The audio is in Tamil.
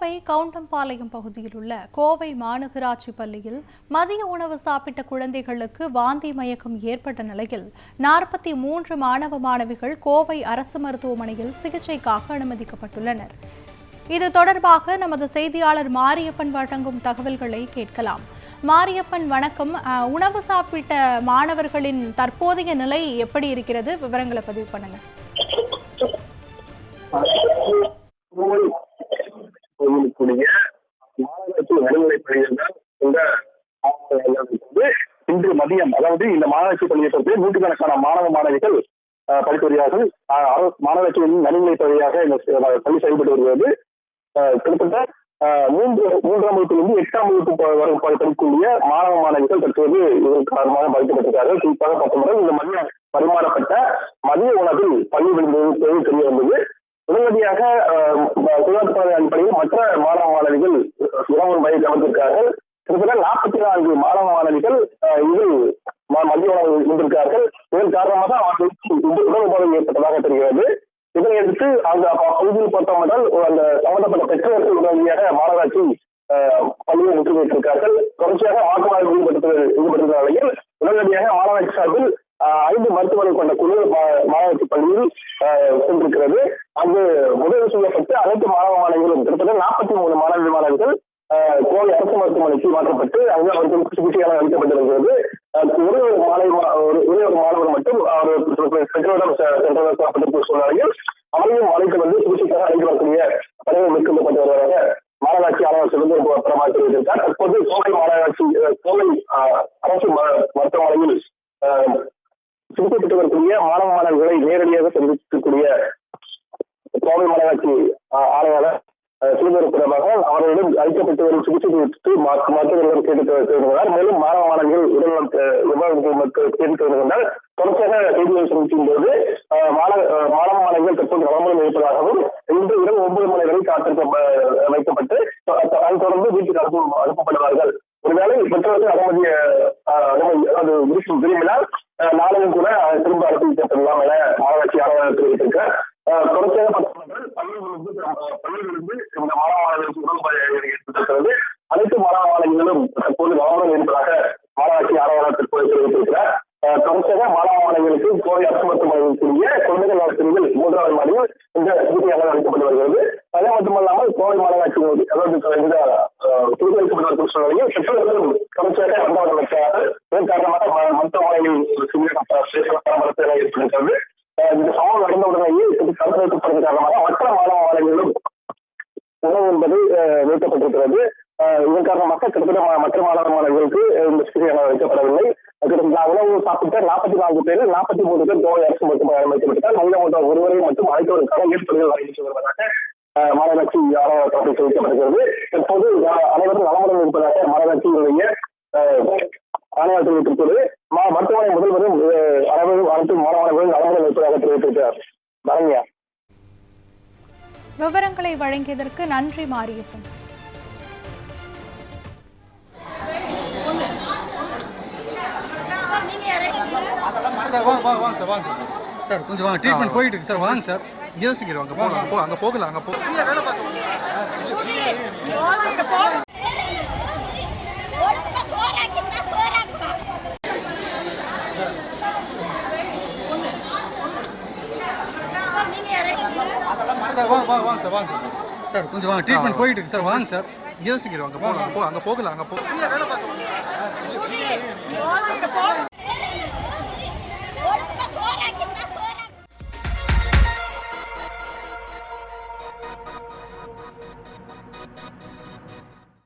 கோவை கவுண்டம்பாளையம் பகுதியில் உள்ள கோவை மாநகராட்சி பள்ளியில் மதிய உணவு சாப்பிட்ட குழந்தைகளுக்கு வாந்தி மயக்கம் ஏற்பட்ட நிலையில் 43 மாணவ மாணவிகள் கோவை அரசு மருத்துவமனையில் சிகிச்சைக்காக அனுமதிக்கப்பட்டுள்ளனர். இது தொடர்பாக நமது செய்தியாளர் மாரியப்பன் வழங்கும் தகவல்களை கேட்கலாம். மாரியப்பன், வணக்கம். உணவு சாப்பிட்ட மாணவர்களின் தற்போதைய நிலை எப்படி இருக்கிறது? விவரங்களை பதிவு பண்ணுங்க. இன்று மதியம், அதாவது இந்த மாநகராட்சி பள்ளியை பொறுத்து நூற்றுக்கணக்கான மாணவ மாணவிகள் படித்து வருகிறார்கள். மாநகராட்சியின் நடுநிலைப் பள்ளியாக இந்த பள்ளி செயல்பட்டு வருகிறது. கிட்டத்தட்ட மூன்றாம் வகுப்பிலிருந்து 8ஆம் வகுப்பு வரை படிக்கக்கூடிய மாணவ மாணவிகள் தற்போது இதற்கு காரணமாக பாதிக்கப்பட்டிருக்கிறார்கள். குறிப்பாக பார்த்தவுடன் இந்த மதியம் பரிமாறப்பட்ட மதிய உணவில் பள்ளி விழுந்தது தெரிய வந்தது. உடனடியாக சுகாதார அடிப்படையில் மற்ற மாணவ மாணவிகள் உணவு மையத்தை அமைந்திருக்கிறார்கள். கிட்டத்தட்ட 44 மாணவ மாணவிகள் இதில் மதிய உணவு இருந்திருக்கிறார்கள். இதன் காரணமாக அவர்களுக்கு உடல் உபாதை ஏற்பட்டதாக தெரிகிறது. இதனையடுத்து அந்த பகுதியில் பார்த்தோம்னால் அந்த சம்பந்தப்பட்ட பெற்றோர்கள் உடனடியாக மாநகராட்சி பள்ளியை முற்றுகையிட்டிருக்கிறார்கள். தொடர்ச்சியாக வாக்குவாதம் ஈடுபட்டிருந்த நிலையில் உடனடியாக மாநகராட்சி சார்பில் 5 மருத்துவரை கொண்ட குழு மாநகராட்சி பள்ளியில் சென்றிருக்கிறது. அங்கு உதவி செய்யப்பட்டு அனைத்து மாணவ மாணவிகளும் கிட்டத்தட்ட 43 மாணவ மாணவிகள் கோவை அரசு மருத்துவமனைக்கு மாற்றப்பட்டு அங்கு அவர்களுக்கு சிகிச்சையாக அளிக்கப்பட்டிருக்கிறது. ஒரே ஒரு மாணவர் மட்டும் அவர் பெற்றோரிடம் சென்றப்பட்டிருக்கும் சூழ்நிலையில் அவரையும் அழைத்து வந்து சிகிச்சைக்காக அழைத்து வரக்கூடிய பணிகள் மேற்கொள்ளப்பட்டு வருவதாக மாநகராட்சி ஆணையர் சுதந்திரபுரமாக தெரிவித்திருக்கார். தற்போது கோவை அரசு மருத்துவமனையில் சிகிச்சை பெற்று வரக்கூடிய மாணவ மாணவர்களை நேரடியாக சந்திக்கக்கூடிய கோவை மாநகராட்சி ஆணையாளர் சுதந்திரபுரமாக அவர்களிடம் அளிக்கப்பட்டு வரும் சிகிச்சை குறித்து மருத்துவர்களிடம் கேட்டு வருகிறார். மேலும் மாணவ மாணவிகள் உடல்நலம் கேட்டு வருகின்றனர். தொடர்ச்சியாக செய்திகளை சந்திக்கும் போது மாணவ மாணவிகள் தற்போது நலமுடன் இருப்பதாகவும் இன்று இரவு 9 மணி வரை காத்திருக்க வைக்கப்பட்டு அதைத் தொடர்ந்து வீட்டுக்கு அனுப்பப்படுவார்கள். ஒருவேளை பெற்றோர்கள் அது விரும்பினால் நாளையும் கூட திரும்ப அனுப்பி செல்லலாம் என மாநகராட்சி ஆணையாளர் தெரிவித்திருக்கிறார். தொடர்ச்சியாக பள்ளிகளிலிருந்து இந்த மாணவ மாணவர்களுக்கு உடல் ஏற்பட்டிருக்கிறது. அனைத்து மாணவ மாணவிகளும் தற்போது நலமுடன் இருப்பதாக மாநகராட்சி ஆணையாளர் தற்போது தெரிவித்திருக்கிறார். தொடர்ச்சியாக மாணவ மாணவிகளுக்கு கோவை அரசு மருத்துவமனையில் கூடிய குழந்தைகள் நலப்பிரிவில் 3வது மாடியில் இந்த சிகிச்சையாக அளிக்கப்பட்டு வருகிறது. அது மட்டுமல்லாமல் கோவை மாநகராட்சி அதாவது இந்த சிகிச்சை அளிக்கப்பட்ட சூழ்நிலையில் பெற்றோர்களும் தொடர்ச்சியாக வந்தவர்கள் இருக்கிறார்கள். இதன் காரணமாக மருத்துவமனையில் பரபரப்பு ஏற்பட்டிருக்கிறது. இந்த சம்பவம் நடந்த உடனேயே தடுத்து வைக்கப்படுவதன் காரணமாக மற்ற மாணவ மாணவிகளும் உணவு என்பது நிறுத்தப்பட்டிருக்கிறது. இதன் காரணமாக கிட்டத்தட்ட மற்ற மாணவ மாணவிகளுக்கு இந்த சிகிச்சை வைக்கப்படவில்லை. உணவு சாப்பிட்ட 44 பேரில் 43 பேர் கோவை அரசு மருத்துவமனை அனுமதிக்கப்பட்டார். மீதமுள்ள ஒருவரை மட்டும் அழைத்தவருக்கான ஏற்பாடுகள் வழங்கி வருவதாக மாநகராட்சி ஆணையர் தரப்பில் தெரிவிக்கப்படுகிறது. தற்போது அனைவரும் நலமுடன் இருப்பதாக மாநகராட்சியினுடைய ஆணையர் தெரிவித்திருப்பது மருத்துவமனை முதல்வரும் அனைத்து மாணவர்கள் நலமுடன் இருப்பதாக தெரிவித்திருக்கிறார். வழங்கியா விவரங்களை வழங்கியதற்கு நன்றி மாரியப்பன். சார் வாங்க சார், வாங்க சார், கொஞ்சம் வாங்க. ட்ரீட்மெண்ட் போயிட்டு இருக்கு சார். வாங்க சார், இங்கே சீக்கிரம் வாங்க. போங்க, அங்கே போகல, அங்கே போ. வேலை பார்த்து சார் வாங்க சார், சார் கொஞ்சம் வாங்க. ட்ரீட்மெண்ட் போயிட்டு இருக்கு சார். வாங்க சார், இங்கே சீக்கிரம் வாங்க. அங்கே போகல, அங்கே போ. வேலை பார்த்து